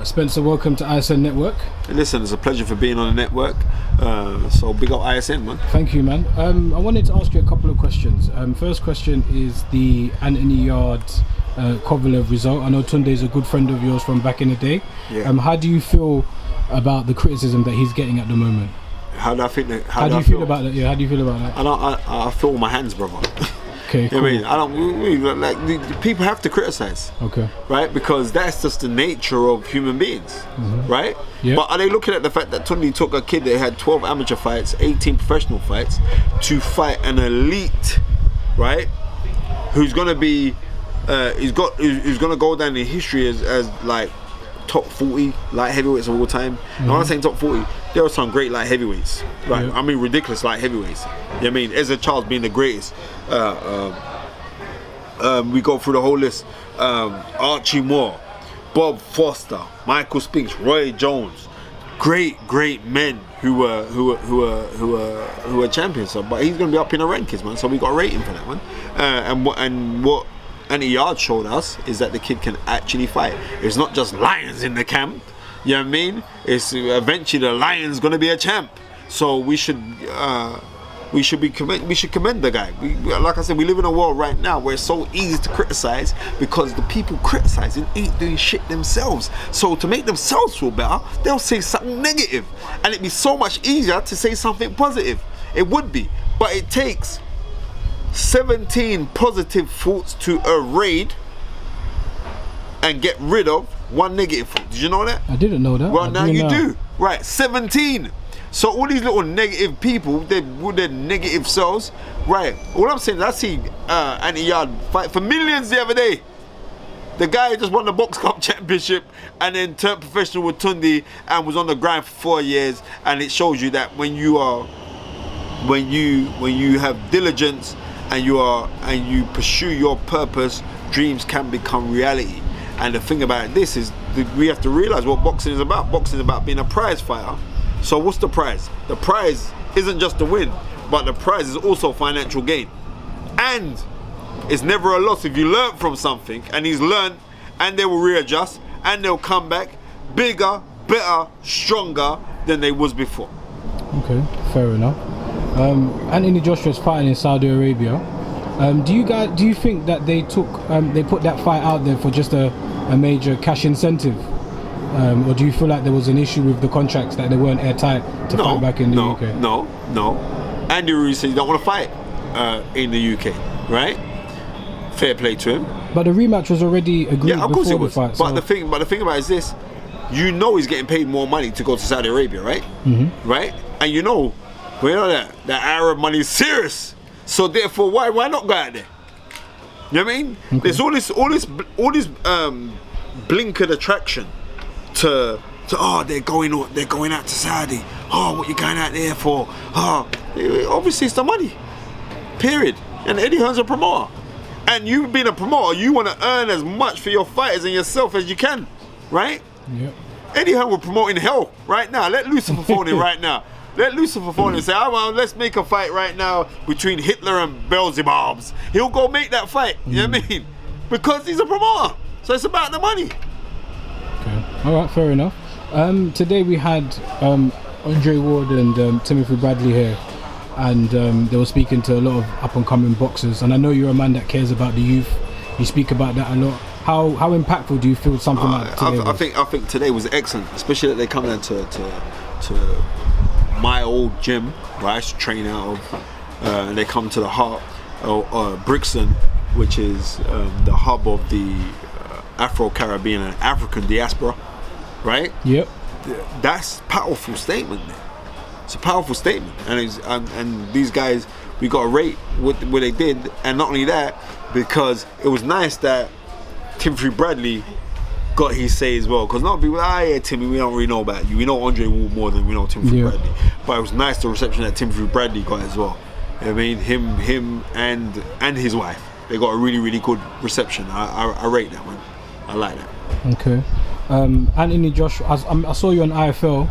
Spencer, welcome to ISN Network. Listen, it's a pleasure for being on the network. So big up ISN, man. Thank you, man. I wanted to ask you a couple of questions. First question is the Anthony Yard Kovalev result. I know Tunde is a good friend of yours from back in the day. Yeah. How do you feel about the criticism that he's getting at the moment? How do I think that? How do you feel about that? Yeah, how do you feel about that? I feel with my hands, brother. Okay, cool. You know what I mean, like the people have to criticize. Okay. Right, because that's just the nature of human beings, right? Yeah. But are they looking at the fact that Tunde took a kid that had 12 amateur fights, 18 professional fights, to fight an elite, right? Who's gonna be, who's gonna go down in history as like top 40 light heavyweights of all time. And when I'm saying top 40, there are some great light heavyweights, right? Yeah. I mean ridiculous light heavyweights. You know what I mean? Ezra Charles being the greatest. We go through the whole list. Archie Moore, Bob Foster, Michael Spinks, Roy Jones, great men who were champions. So, but he's going to be up in the rankings, man. So we got a rating for that one. And what Anthony Yard showed us is that the kid can actually fight. It's not just lions in the camp. You know what I mean? It's eventually the lion's going to be a champ. So we should commend the guy. Like I said, we live in a world right now where it's so easy to criticize because the people criticizing ain't doing shit themselves. So to make themselves feel better, they'll say something negative, and it'd be so much easier to say something positive. It would be, but it takes 17 positive thoughts to erase and get rid of one negative thought. Did you know that? I didn't know that. Well, now you do. Right, 17. So all these little negative people, with their negative selves, right? All I'm saying is I see Anthony Yard fight for millions the other day. The guy just won the Box Cup Championship and then turned professional with Tunde and was on the grind for 4 years. And it shows you that when you have diligence and you pursue your purpose, dreams can become reality. And the thing about this is we have to realize what boxing is about. Boxing is about being a prize fighter. So what's the prize? The prize isn't just the win, but the prize is also financial gain. And it's never a loss if you learn from something, and he's learned, and they will readjust, and they'll come back bigger, better, stronger than they was before. Okay, fair enough. Anthony Joshua's fighting in Saudi Arabia. Do you think that they put that fight out there for just a major cash incentive? Or do you feel like there was an issue with the contracts that they weren't airtight to fight back in the UK? No. Andy Ruiz said he don't want to fight in the UK, right? Fair play to him. But the rematch was already agreed of course before it was. the fight. But the thing about it is this: you know he's getting paid more money to go to Saudi Arabia, right? Right? And we know that Arab money is serious. So therefore, why not go out there? You know what I mean? Okay. There's all this blinkered attraction. To they're going out to Saudi. Oh, what you going out there for? Oh, obviously it's the money. Period. And Eddie Hearn's a promoter. And you being a promoter, you want to earn as much for your fighters and yourself as you can, right? Yep. Eddie Hearn will promote in hell right now. Let Lucifer phone in right now. Let Lucifer phone in and say, let's make a fight right now between Hitler and Beelzebubs. He'll go make that fight. You know what I mean? Because he's a promoter. So it's about the money. Okay. All right, fair enough. Today we had Andre Ward and Timothy Bradley here, and they were speaking to a lot of up-and-coming boxers. And I know you're a man that cares about the youth. You speak about that a lot. How impactful do you feel something like today was? I think today was excellent, especially that they come down to my old gym where I used to train out of, and they come to the heart of Brixton, which is the hub of the Afro-Caribbean and African diaspora, right? Yep. That's a powerful statement. It's a powerful statement, and these guys, we got to rate what they did, and not only that, because it was nice that Timothy Bradley got his say as well. Because not people, yeah, Timmy, we don't really know about you. We know Andre Ward more than we know Timothy Bradley. But it was nice the reception that Timothy Bradley got as well. I mean, him and his wife, they got a really, really good reception. I rate that one. I like that. Okay. Anthony Joshua, I saw you on IFL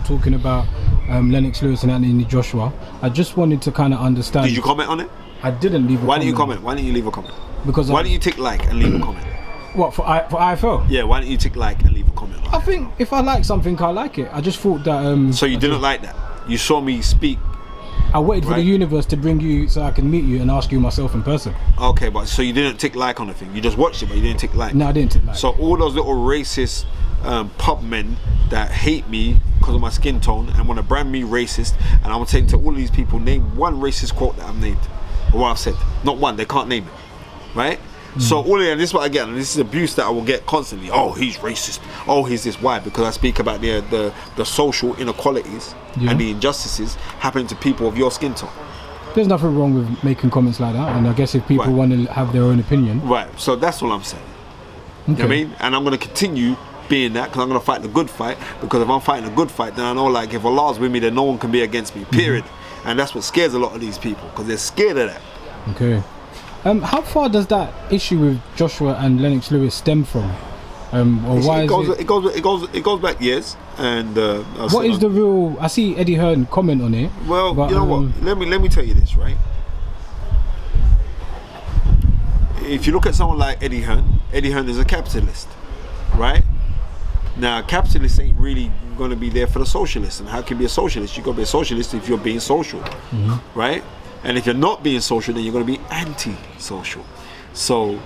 talking about Lennox Lewis and Anthony Joshua. I just wanted to kind of understand. Did you comment on it? I didn't leave a comment. Why didn't you comment? Why didn't you leave a comment? Because why didn't you tick like and leave a comment? What for IFL? Yeah, why don't you tick like and leave a comment? I think if I like something, I like it. I just thought that. So you didn't like that? You saw me speak. I waited for the universe to bring you so I can meet you and ask you myself in person. Okay, but so you didn't tick like on the thing. You just watched it, but you didn't tick like. No, I didn't tick like. So all those little racist pub men that hate me because of my skin tone and want to brand me racist, and I'm saying to all of these people, name one racist quote that I've named or what I've said. Not one. They can't name it, right? So all of that, this is what I get, and this is abuse that I will get constantly. Oh, he's racist. Oh, he's this. Why? Because I speak about the social inequalities and the injustices happening to people of your skin tone. There's nothing wrong with making comments like that, and I guess if people want to have their own opinion. Right, so that's all I'm saying. Okay. You know what I mean? And I'm going to continue being that because I'm going to fight the good fight, because if I'm fighting a good fight, then I know like if Allah's with me, then no one can be against me, period. And that's what scares a lot of these people, because they're scared of that. Okay. How far does that issue with Joshua and Lennox Lewis stem from? Or why it goes back years. And what is the real? I see Eddie Hearn comment on it. Well, but, you know what? Let me tell you this, right? If you look at someone like Eddie Hearn is a capitalist, right? Now, capitalists ain't really going to be there for the socialists. And how can you be a socialist? You got to be a socialist if you're being social, right? And if you're not being social, then you're going to be anti-social. So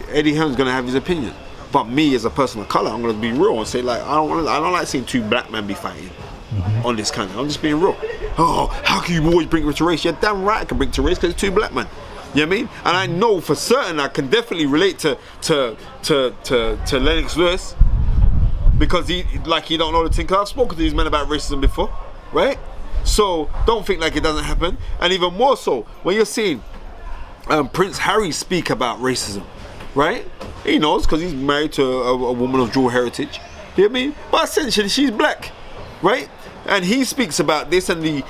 Eddie Hearn's going to have his opinion, but me as a person of color, I'm going to be real and say like I don't like seeing two black men be fighting on this kind of. I'm just being real. Oh, how can you always bring it to race? You're damn right I can bring it to race because it's two black men. You know what I mean? And I know for certain I can definitely relate to Lennox Lewis, because he don't know the tinker. I've spoken to these men about racism before, right? So don't think like it doesn't happen. And even more so when you're seeing Prince Harry speak about racism, right? He knows because he's married to a woman of dual heritage. You know what I mean? But essentially she's black, right? And he speaks about this and the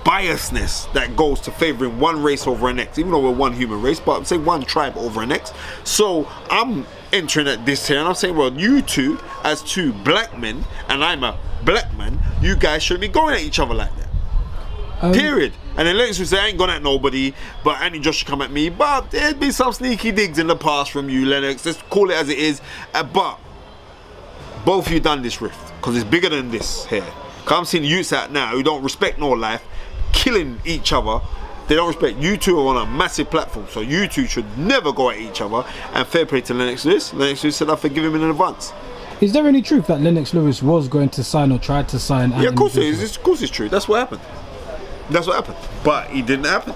biasness that goes to favoring one race over an next, even though we're one human race, but say one tribe over an next. So I'm entering at this here and I'm saying, well, you two as two black men and I'm a black man, you guys shouldn't be going at each other like that. Period. And then Lennox would say, I ain't gone at nobody, but Annie Josh should come at me. But there'd be some sneaky digs in the past from you, Lennox. Let's call it as it is. But both of you done this rift because it's bigger than this here. Because I'm seeing youths out now who don't respect no life, killing each other. They don't respect. You two are on a massive platform, so you two should never go at each other. And fair play to Lennox Lewis. Lennox Lewis said I forgive him in advance. Is there any truth that Lennox Lewis was going to sign or tried to sign? Yeah, of course it is. Of course it's true. That's what happened. That's what happened. But it didn't happen.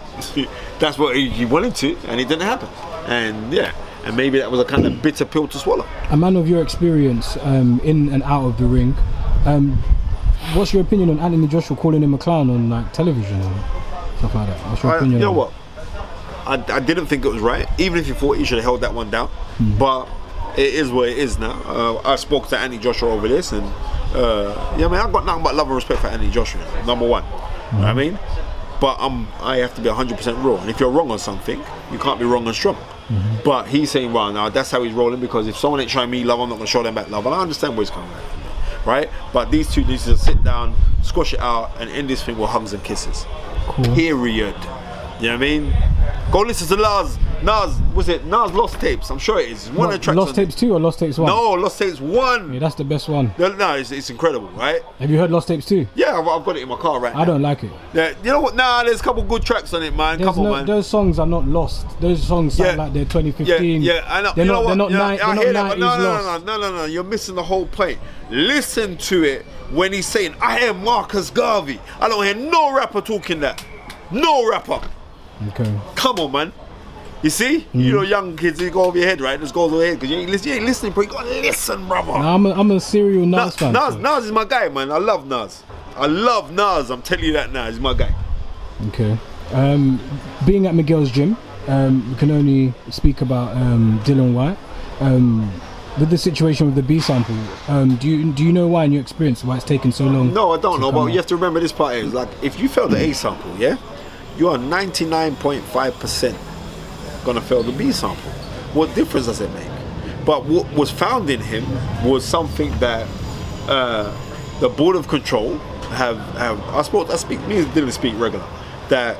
That's what he wanted to, and it didn't happen. And yeah, and maybe that was a kind of bitter pill to swallow. A man of your experience in and out of the ring, what's your opinion on Anthony Joshua calling him a clown on like television and stuff like that? What's your opinion? You know what? I didn't think it was right. Even if you thought he should have held that one down, but it is what it is now. I spoke to Anthony Joshua over this, and yeah, man, I've got nothing but love and respect for Anthony Joshua. Number one, you know what I mean. But I have to be 100% real, and if you're wrong on something, you can't be wrong and strong. But he's saying, well, now that's how he's rolling, because if someone ain't showing me love, I'm not going to show them back love. And I understand where he's coming from, right? But these two need to sit down, squash it out, and end this thing with hugs and kisses. Cool. Period. You know what I mean? Go listen to Nas, was it Nas Lost Tapes? I'm sure it is. One of the tracks. Lost Tapes 2 or Lost Tapes 1? No, Lost Tapes 1. Yeah, that's the best one. No, it's incredible, right? Have you heard Lost Tapes 2? Yeah, I've got it in my car right now. I don't like it. Yeah, you know what? Nah, there's a couple good tracks on it, man. Man. Those songs are not lost. Those songs sound like they're 2015. Yeah, I know. They're you know not, what? They're not 90s lost. No. You're missing the whole point. Listen to it when he's saying, I am Marcus Garvey. I don't hear no rapper talking that. No rapper. Okay. Come on, man. You see? You know, young kids, you go over your head, right? Just go over your head because you ain't listening, but you gotta listen, brother. No, I'm a serial Nas fan. Nas is my guy, man. I love Nas. I'm telling you that now. He's my guy. Okay. Being at Miguel's gym, we can only speak about Dylan White. With the situation with the B sample, do you know why, in your experience, why it's taken so long? No, I don't know, but you have to remember this part is like, if you fail the A sample, yeah, you are 99.5% gonna fail the B sample. What difference does it make? But what was found in him was something that the board of control have. Me and Dylan speak regular. That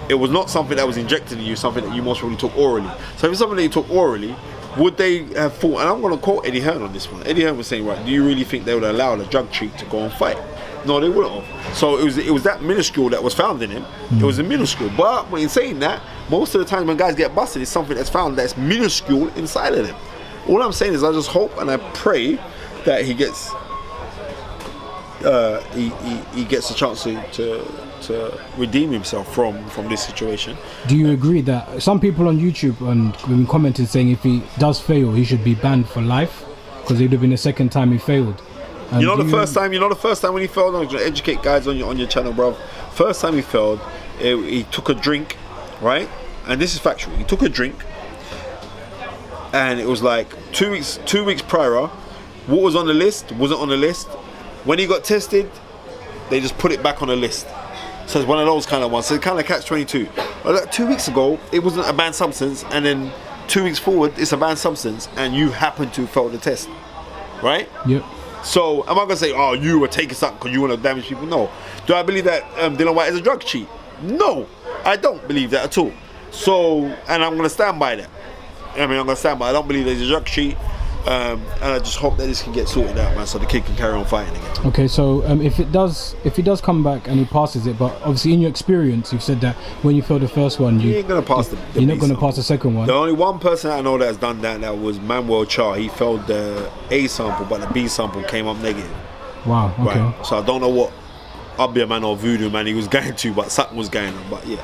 it was not something that was injected in you, something that you most probably took orally. So if it's something that you took orally, would they have thought, and I'm going to quote Eddie Hearn on this one. Eddie Hearn was saying, right, do you really think they would allow the drug cheat to go and fight? No, they wouldn't have. So it was that minuscule that was found in him. It was a minuscule. But when saying that, most of the time when guys get busted, it's something that's found that's minuscule inside of them. All I'm saying is I just hope and I pray that he gets he gets a chance to redeem himself from this situation. Do you agree that some people on YouTube and been commented saying if he does fail, he should be banned for life because it would have been the second time he failed? And You know the first time when he failed. I'm going to educate guys on your channel, bro. First time he failed, he took a drink, right? And this is factual. He took a drink, and it was like 2 weeks prior. What was on the list wasn't on the list. When he got tested, they just put it back on the list. So it's one of those kind of ones. So it's kind of catch-22. Like 2 weeks ago, it wasn't a banned substance, and then 2 weeks forward, it's a banned substance, and you happen to fail the test, right? Yep. So am I gonna say, oh, you were taking something because you want to damage people? No. Do I believe that Dylan White is a drug cheat? No, I don't believe that at all. So, and I'm gonna stand by that. I'm gonna stand by. I don't believe there's a drug cheat, and I just hope that this can get sorted out, man, so the kid can carry on fighting again. Okay, so if he does come back and he passes it, but obviously in your experience, you've said that when you failed the first one, you ain't gonna pass the you're not gonna pass the second one. The only one person I know that has done that was Manuel Char. He failed the A sample, but the B sample came up negative. Wow. Okay. Right. So I don't know what Abia man or Voodoo man he was going to, but something was going on. But yeah.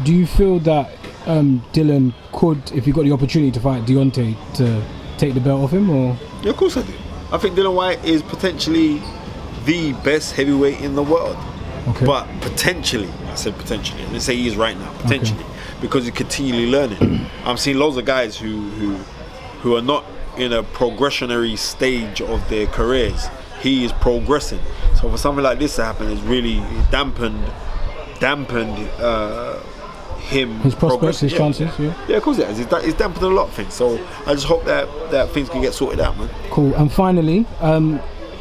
Do you feel that Dylan could, if he got the opportunity to fight Deontay, to take the belt off him, or? Yeah, of course I do. I think Dylan White is potentially the best heavyweight in the world. Okay. But potentially, I said potentially. I didn't say he is right now. Potentially, because he's continually learning. I'm seeing loads of guys who are not in a progressionary stage of their careers. He is progressing. So for something like this to happen, it's really dampened him, his prospects, his chances. Yeah, of course it has. It's dampened a lot of things. So I just hope that things can get sorted out, man. Cool. And finally,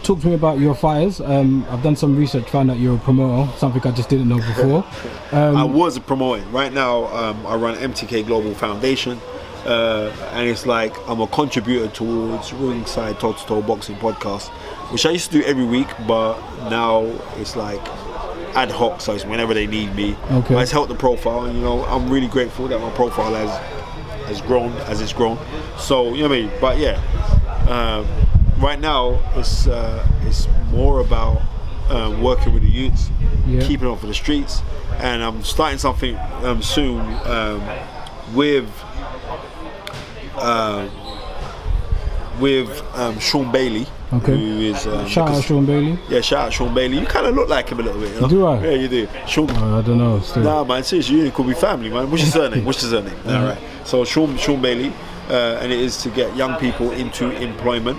talk to me about your fighters. I've done some research, found out you're a promoter, something I just didn't know before. I was a promoter. Right now, I run MTK Global Foundation, and it's like I'm a contributor towards Ringside Toe to Toe Boxing Podcast, which I used to do every week, but now it's like ad hoc, so it's whenever they need me. Okay. But it's helped the profile, and I'm really grateful that my profile has grown as it's grown. So you know what I mean. But yeah, right now it's more about working with the youths, keeping off of the streets, and I'm starting something soon with Sean Bailey. Okay. Who is shout out Sean Bailey. Yeah, shout out Sean Bailey. You kind of look like him a little bit, you know? Do I? Yeah, you do. Sean. I don't know. Still. Nah, man, seriously, you could be family, man. What's your surname? All right. So Sean Bailey, and it is to get young people into employment.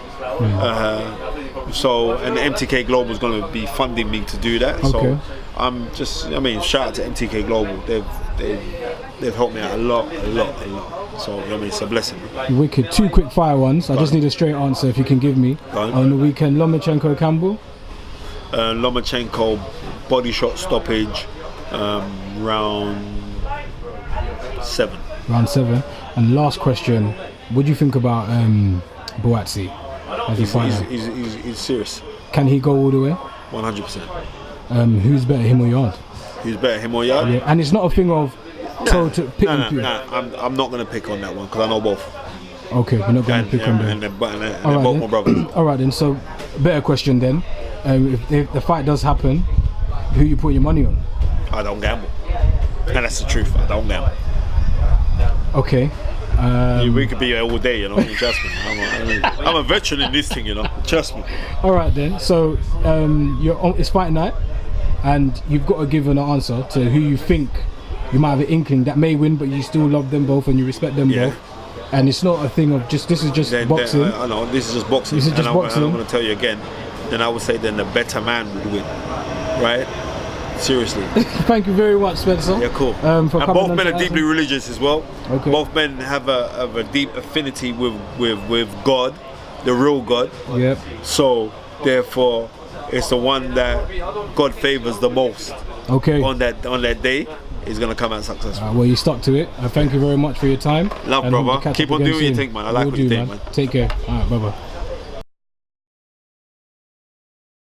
So, and MTK Global is going to be funding me to do that. Okay. So I'm just, shout out to MTK Global. They've helped me out a lot. So it's a blessing. Wicked. 2 quick fire ones. I just need a straight answer if you can give me. On the weekend, Lomachenko Campbell. Lomachenko body shot stoppage, round 7. Round 7. And last question, what do you think about Boatsi as a fighter? He's serious. Can he go all the way? 100%. Who's better, him or Yard? Who's better, him or Yard? Yeah. And it's not a thing of to pick and pick. I'm not going to pick on that one because I know both. Okay, you're not going to pick on them. And they're both my brothers. Alright then, so better question then. If the fight does happen, who you put your money on? I don't gamble. And that's the truth, I don't gamble. Okay. We could be here all day, trust me. I'm a veteran in this thing, trust me. Alright then, so it's fight night and you've got to give an answer to who you think you might have an inkling that may win, but you still love them both and you respect them both. And it's not a thing of this is just boxing. I know, this is just boxing. This is just boxing. I'm going to tell you again, then I would say then the better man would win, right? Seriously. Thank you very much, Spencer. Yeah, cool. For and both men are deeply religious as well. Okay. Both men have a deep affinity with God, the real God. Yep. So therefore, it's the one that God favors the most. Okay. On that day, is gonna come out successful. Well, you stuck to it. Thank you very much for your time. Love, and brother. we'll catch Keep up on again doing your soon. thing, man. I like Will what you do, think, man. Take care. All right, bye-bye.